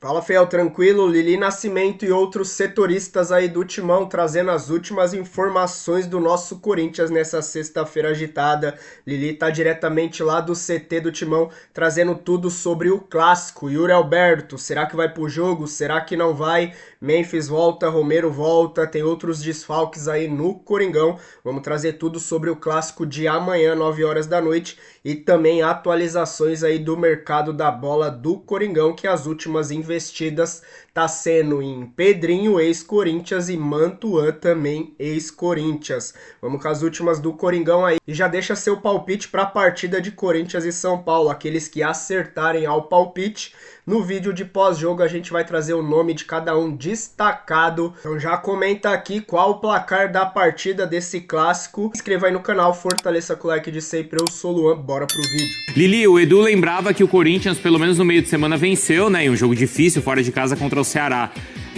Fala, Fiel, tranquilo? Lili Nascimento e outros setoristas aí do Timão trazendo as últimas informações do nosso Corinthians nessa sexta-feira agitada. Lili tá diretamente lá do CT do Timão trazendo tudo sobre o clássico. Yuri Alberto, será que vai pro jogo? Será que não vai? Memphis volta, Romero volta, tem outros desfalques aí no Coringão. Vamos trazer tudo sobre o clássico de amanhã, 9 horas da noite, e também atualizações aí do mercado da bola do Coringão, que as últimas investidas tá sendo em Pedrinho, ex-Corinthians, e Mantuan, também ex-Corinthians. Vamos com as últimas do Coringão aí e já deixa seu palpite para a partida de Corinthians e São Paulo. Aqueles que acertarem ao palpite, no vídeo de pós-jogo a gente vai trazer o nome de cada um destacado. Então já comenta aqui qual o placar da partida desse clássico. Se inscreva aí no canal, fortaleça com o like de sempre. Eu sou o Luan, bora pro vídeo. Lili, o Edu lembrava que o Corinthians, pelo menos no meio de semana, venceu, né? Em um jogo difícil, fora de casa contra o Ceará.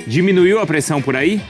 Diminuiu a pressão por aí?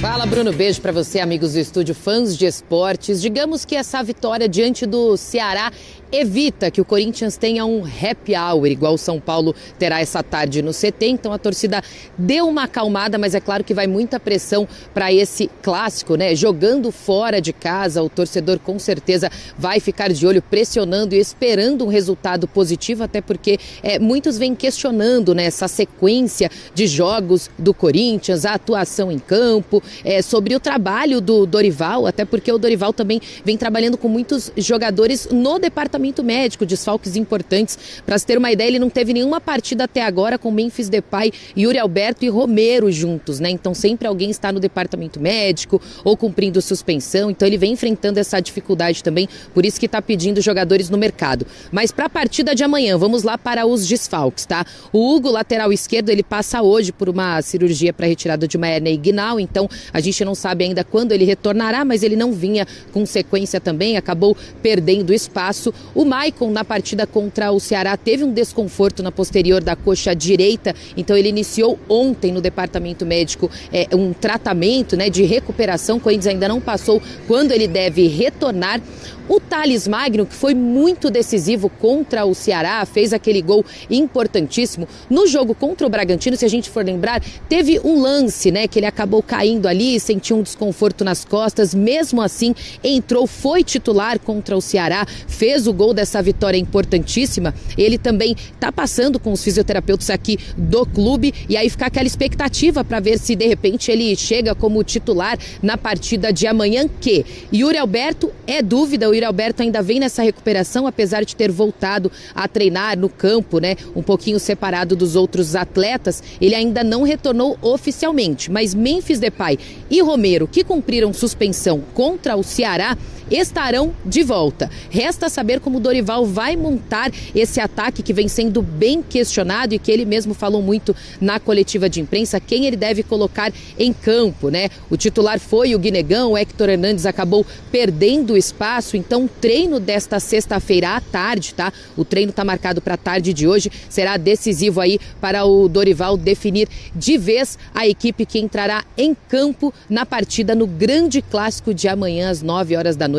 Fala, Bruno. Beijo pra você, amigos do estúdio, fãs de esportes. Digamos que essa vitória diante do Ceará evita que o Corinthians tenha um happy hour, igual o São Paulo terá essa tarde no CT. Então a torcida deu uma acalmada, mas é claro que vai muita pressão para esse clássico, né? Jogando fora de casa, o torcedor com certeza vai ficar de olho, pressionando e esperando um resultado positivo, até porque muitos vêm questionando, né, essa sequência de jogos do Corinthians, a atuação em campo, sobre o trabalho do Dorival, até porque o Dorival também vem trabalhando com muitos jogadores no departamento médico, desfalques importantes. Para se ter uma ideia, ele não teve nenhuma partida até agora com Memphis Depay, Yuri Alberto e Romero juntos, né? Então sempre alguém está no departamento médico ou cumprindo suspensão, então ele vem enfrentando essa dificuldade também, por isso que está pedindo jogadores no mercado. Mas para a partida de amanhã, vamos lá para os desfalques, tá? O Hugo, lateral esquerdo, ele passa hoje por uma cirurgia para retirada de uma hérnia inguinal, então a gente não sabe ainda quando ele retornará, mas ele não vinha com sequência também, acabou perdendo espaço. O Maicon, na partida contra o Ceará, teve um desconforto na posterior da coxa direita, então ele iniciou ontem no departamento médico um tratamento, né, de recuperação. O Corinthians ainda não passou quando ele deve retornar. O Thales Magno, que foi muito decisivo contra o Ceará, fez aquele gol importantíssimo. No jogo contra o Bragantino, se a gente for lembrar, teve um lance, né, que ele acabou caindo ali, sentiu um desconforto nas costas, mesmo assim entrou, foi titular contra o Ceará, fez o gol dessa vitória importantíssima. Ele também está passando com os fisioterapeutas aqui do clube, e aí fica aquela expectativa para ver se de repente ele chega como titular na partida de amanhã, que Yuri Alberto é dúvida. O Yuri Alberto ainda vem nessa recuperação, apesar de ter voltado a treinar no campo, né, um pouquinho separado dos outros atletas. Ele ainda não retornou oficialmente, mas Memphis Depay e Romero, que cumpriram suspensão contra o Ceará, estarão de volta. Resta saber como o Dorival vai montar esse ataque que vem sendo bem questionado e que ele mesmo falou muito na coletiva de imprensa, quem ele deve colocar em campo, né? O titular foi o Guinegão, o Héctor Hernandes acabou perdendo espaço, então o treino desta sexta-feira à tarde, tá? O treino tá marcado para a tarde de hoje, será decisivo aí para o Dorival definir de vez a equipe que entrará em campo na partida no grande clássico de amanhã às 9 horas da noite,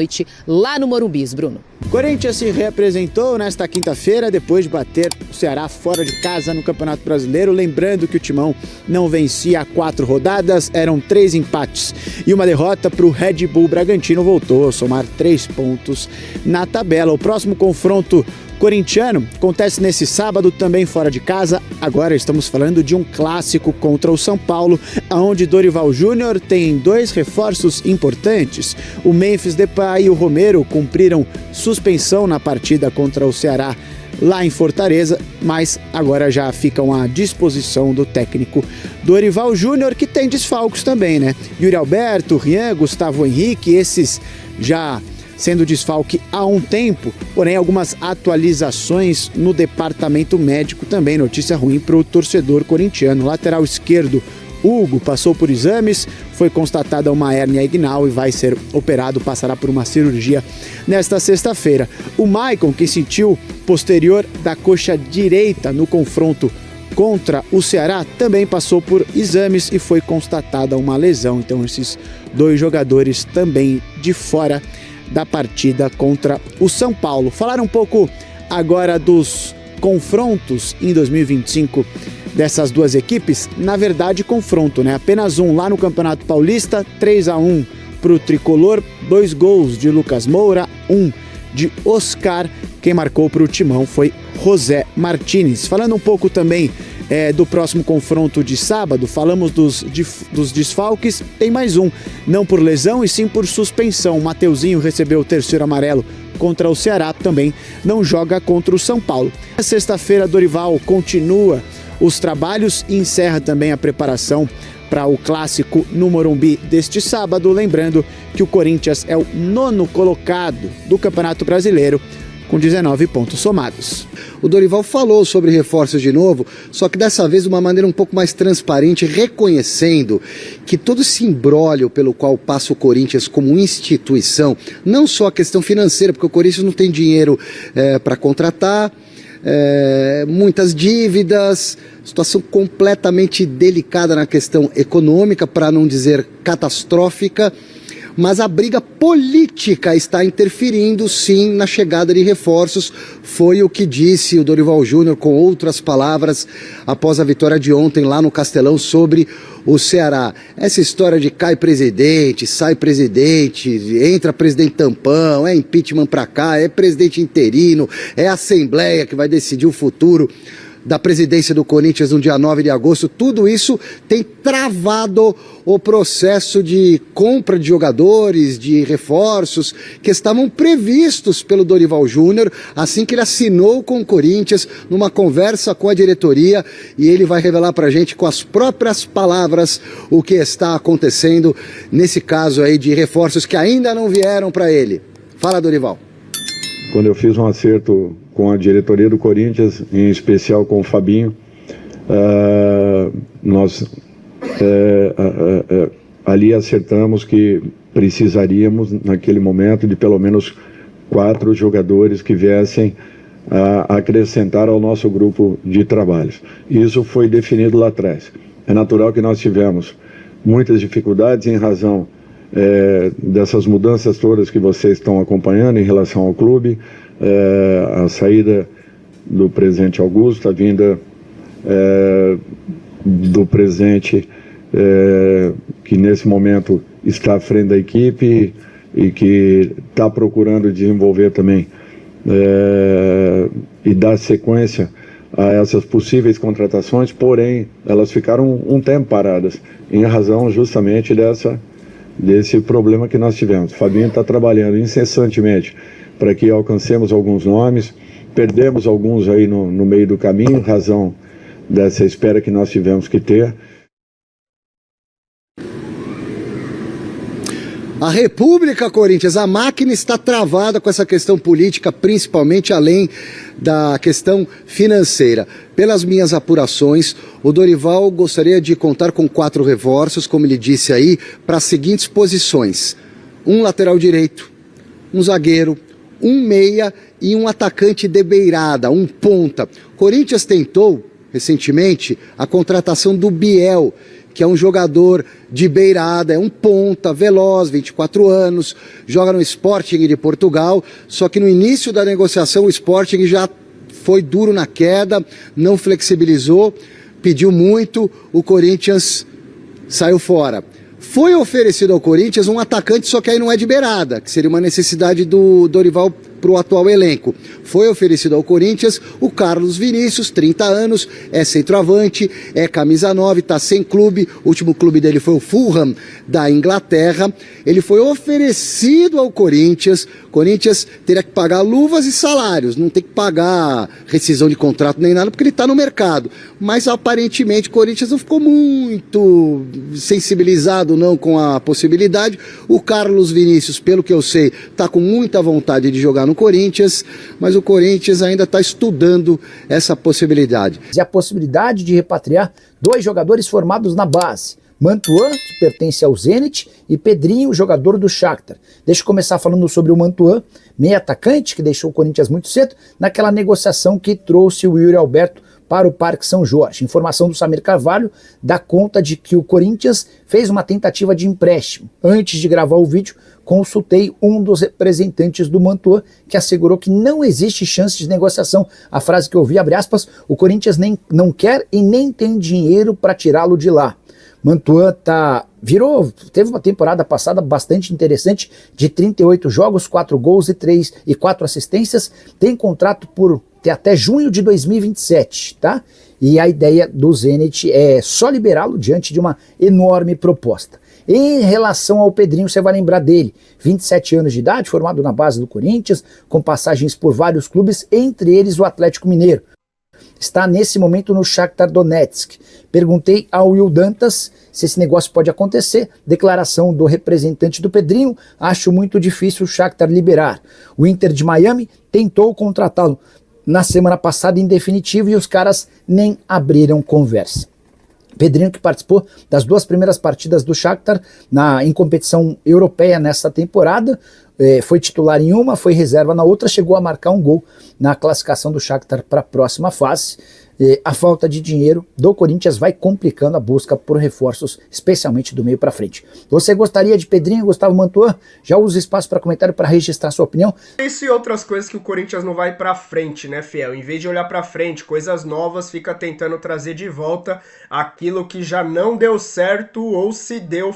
lá no Morumbi, Bruno. Corinthians se reapresentou nesta quinta-feira depois de bater o Ceará fora de casa no Campeonato Brasileiro. Lembrando que o Timão não vencia há 4 rodadas, eram 3 empates e uma derrota para o Red Bull Bragantino. Voltou a somar 3 pontos na tabela. O próximo confronto corintiano acontece nesse sábado, também fora de casa. Agora estamos falando de um clássico contra o São Paulo, onde Dorival Júnior tem 2 reforços importantes. O Memphis Depay e o Romero cumpriram suspensão na partida contra o Ceará lá em Fortaleza, mas agora já ficam à disposição do técnico Dorival Júnior, que tem desfalques também, né? Yuri Alberto, Rian, Gustavo Henrique, esses já sendo desfalque há um tempo, porém algumas atualizações no departamento médico também. Notícia ruim para o torcedor corintiano. Lateral esquerdo, Hugo, passou por exames, foi constatada uma hérnia inguinal e vai ser operado, passará por uma cirurgia nesta sexta-feira. O Maicon, que sentiu posterior da coxa direita no confronto contra o Ceará, também passou por exames e foi constatada uma lesão. Então esses 2 jogadores também de fora da partida contra o São Paulo. Falar um pouco agora dos confrontos em 2025 dessas duas equipes, na verdade confronto, né? Apenas um lá no Campeonato Paulista, 3-1 para o Tricolor, 2 gols de Lucas Moura, 1 de Oscar. Quem marcou para o Timão foi José Martínez. Falando um pouco também do próximo confronto de sábado, falamos dos desfalques, tem mais um, não por lesão e sim por suspensão. O Mateuzinho recebeu o terceiro amarelo contra o Ceará, também não joga contra o São Paulo. Na sexta-feira, Dorival continua os trabalhos e encerra também a preparação para o clássico no Morumbi deste sábado, lembrando que o Corinthians é o 9º colocado do Campeonato Brasileiro, com 19 pontos somados. O Dorival falou sobre reforços de novo, só que dessa vez de uma maneira um pouco mais transparente, reconhecendo que todo esse imbróglio pelo qual passa o Corinthians como instituição, não só a questão financeira, porque o Corinthians não tem dinheiro para contratar, muitas dívidas, situação completamente delicada na questão econômica, para não dizer catastrófica, mas a briga política está interferindo sim na chegada de reforços, foi o que disse o Dorival Júnior com outras palavras após a vitória de ontem lá no Castelão sobre o Ceará. Essa história de cai presidente, sai presidente, entra presidente tampão, é impeachment pra cá, é presidente interino, é a Assembleia que vai decidir o futuro da presidência do Corinthians no dia 9 de agosto, tudo isso tem travado o processo de compra de jogadores, de reforços, que estavam previstos pelo Dorival Júnior, assim que ele assinou com o Corinthians, numa conversa com a diretoria, e ele vai revelar pra gente com as próprias palavras o que está acontecendo nesse caso aí de reforços que ainda não vieram para ele. Fala, Dorival. Quando eu fiz um acerto com a diretoria do Corinthians, em especial com o Fabinho, nós ali acertamos que precisaríamos, naquele momento, de pelo menos 4 jogadores que viessem a acrescentar ao nosso grupo de trabalhos. Isso foi definido lá atrás. É natural que nós tivemos muitas dificuldades em razão dessas mudanças todas que vocês estão acompanhando em relação ao clube, a saída do presidente Augusto, a vinda do presidente que nesse momento está à frente da equipe e que está procurando desenvolver também e dar sequência a essas possíveis contratações, porém elas ficaram um tempo paradas em razão justamente desse problema que nós tivemos. O Fabinho está trabalhando incessantemente para que alcancemos alguns nomes, perdemos alguns aí no meio do caminho, em razão dessa espera que nós tivemos que ter. A República, Corinthians, a máquina está travada com essa questão política, principalmente além da questão financeira. Pelas minhas apurações, o Dorival gostaria de contar com 4 reforços, como ele disse aí, para as seguintes posições: um lateral direito, um zagueiro, um meia e um atacante de beirada, um ponta. Corinthians tentou, recentemente, a contratação do Biel, que é um jogador de beirada, é um ponta, veloz, 24 anos, joga no Sporting de Portugal, só que no início da negociação o Sporting já foi duro na queda, não flexibilizou, pediu muito, o Corinthians saiu fora. Foi oferecido ao Corinthians um atacante, só que aí não é de beirada, que seria uma necessidade do Dorival para o atual elenco. Foi oferecido ao Corinthians o Carlos Vinícius, 30 anos, é centroavante, é camisa 9, está sem clube, o último clube dele foi o Fulham, da Inglaterra. Ele foi oferecido ao Corinthians teria que pagar luvas e salários, não tem que pagar rescisão de contrato nem nada, porque ele está no mercado. Mas aparentemente o Corinthians não ficou muito sensibilizado não com a possibilidade. O Carlos Vinícius, pelo que eu sei, está com muita vontade de jogar no Corinthians, mas o Corinthians ainda está estudando essa possibilidade. E a possibilidade de repatriar 2 jogadores formados na base: Mantuan, que pertence ao Zenit, e Pedrinho, jogador do Shakhtar. Deixa eu começar falando sobre o Mantuan, meio atacante, que deixou o Corinthians muito cedo, naquela negociação que trouxe o Yuri Alberto para o Parque São Jorge. Informação do Samir Carvalho dá conta de que o Corinthians fez uma tentativa de empréstimo. Antes de gravar o vídeo, consultei um dos representantes do Mantuan, que assegurou que não existe chance de negociação. A frase que eu ouvi, abre aspas, o Corinthians não quer e nem tem dinheiro para tirá-lo de lá. Mantuan teve uma temporada passada bastante interessante, de 38 jogos, 4 gols e 4 assistências, tem contrato por até junho de 2027, tá? E a ideia do Zenit é só liberá-lo diante de uma enorme proposta. Em relação ao Pedrinho, você vai lembrar dele, 27 anos de idade, formado na base do Corinthians, com passagens por vários clubes, entre eles o Atlético Mineiro. Está nesse momento no Shakhtar Donetsk. Perguntei ao Will Dantas se esse negócio pode acontecer. Declaração do representante do Pedrinho: acho muito difícil o Shakhtar liberar. O Inter de Miami tentou contratá-lo na semana passada em definitivo e os caras nem abriram conversa. Pedrinho, que participou das 2 primeiras partidas do Shakhtar em competição europeia nessa temporada, foi titular em uma, foi reserva na outra, chegou a marcar um gol na classificação do Shakhtar para a próxima fase. A falta de dinheiro do Corinthians vai complicando a busca por reforços, especialmente do meio para frente. Você gostaria de Pedrinho, Gustavo Mantuan? Já usa espaço para comentário para registrar sua opinião. Isso e outras coisas que o Corinthians não vai para frente, né, Fiel? Em vez de olhar para frente, coisas novas, fica tentando trazer de volta aquilo que já não deu certo, ou se deu,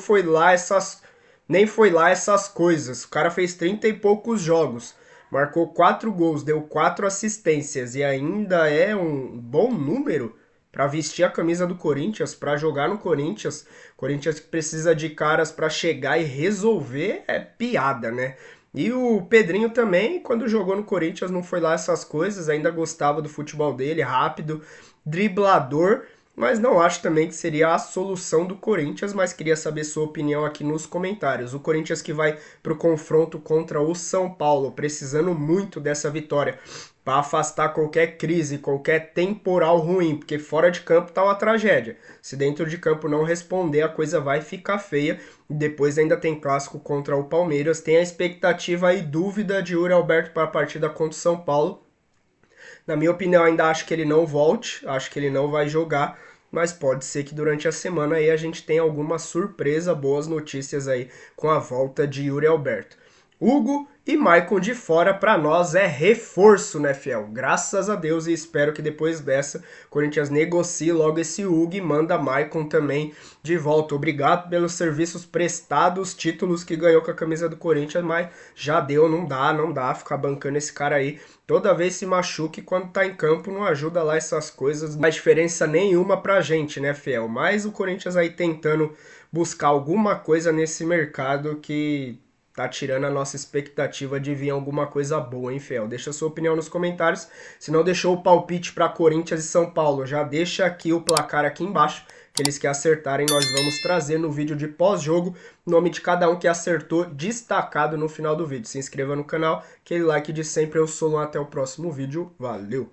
nem foi lá essas coisas. O cara fez 30 e poucos jogos, marcou 4 gols, deu 4 assistências e ainda é um bom número para vestir a camisa do Corinthians, para jogar no Corinthians. Corinthians que precisa de caras para chegar e resolver, é piada, né? E o Pedrinho também, quando jogou no Corinthians, não foi lá essas coisas, ainda gostava do futebol dele, rápido, driblador, mas não acho também que seria a solução do Corinthians, mas queria saber sua opinião aqui nos comentários. O Corinthians que vai para o confronto contra o São Paulo, precisando muito dessa vitória para afastar qualquer crise, qualquer temporal ruim, porque fora de campo tá uma tragédia. Se dentro de campo não responder, a coisa vai ficar feia. E depois ainda tem clássico contra o Palmeiras. Tem a expectativa e dúvida de Yuri Alberto para a partida contra o São Paulo. Na minha opinião, ainda acho que ele não volte, acho que ele não vai jogar, mas pode ser que durante a semana aí a gente tenha alguma surpresa, boas notícias aí com a volta de Yuri Alberto. Hugo e Maicon de fora para nós é reforço, né, Fiel? Graças a Deus, e espero que depois dessa o Corinthians negocie logo esse Hugo e manda Maicon também de volta. Obrigado pelos serviços prestados, títulos que ganhou com a camisa do Corinthians, mas já deu, não dá ficar bancando esse cara aí. Toda vez se machuca e quando tá em campo não ajuda lá essas coisas, não faz diferença nenhuma pra gente, né, Fiel? Mas o Corinthians aí tentando buscar alguma coisa nesse mercado que tá tirando a nossa expectativa de vir alguma coisa boa, hein, Fiel? Deixa sua opinião nos comentários. Se não deixou o palpite para Corinthians e São Paulo, já deixa aqui o placar aqui embaixo. Aqueles que acertarem, nós vamos trazer no vídeo de pós-jogo o nome de cada um que acertou destacado no final do vídeo. Se inscreva no canal, aquele like de sempre. Eu sou o Luan, até o próximo vídeo. Valeu!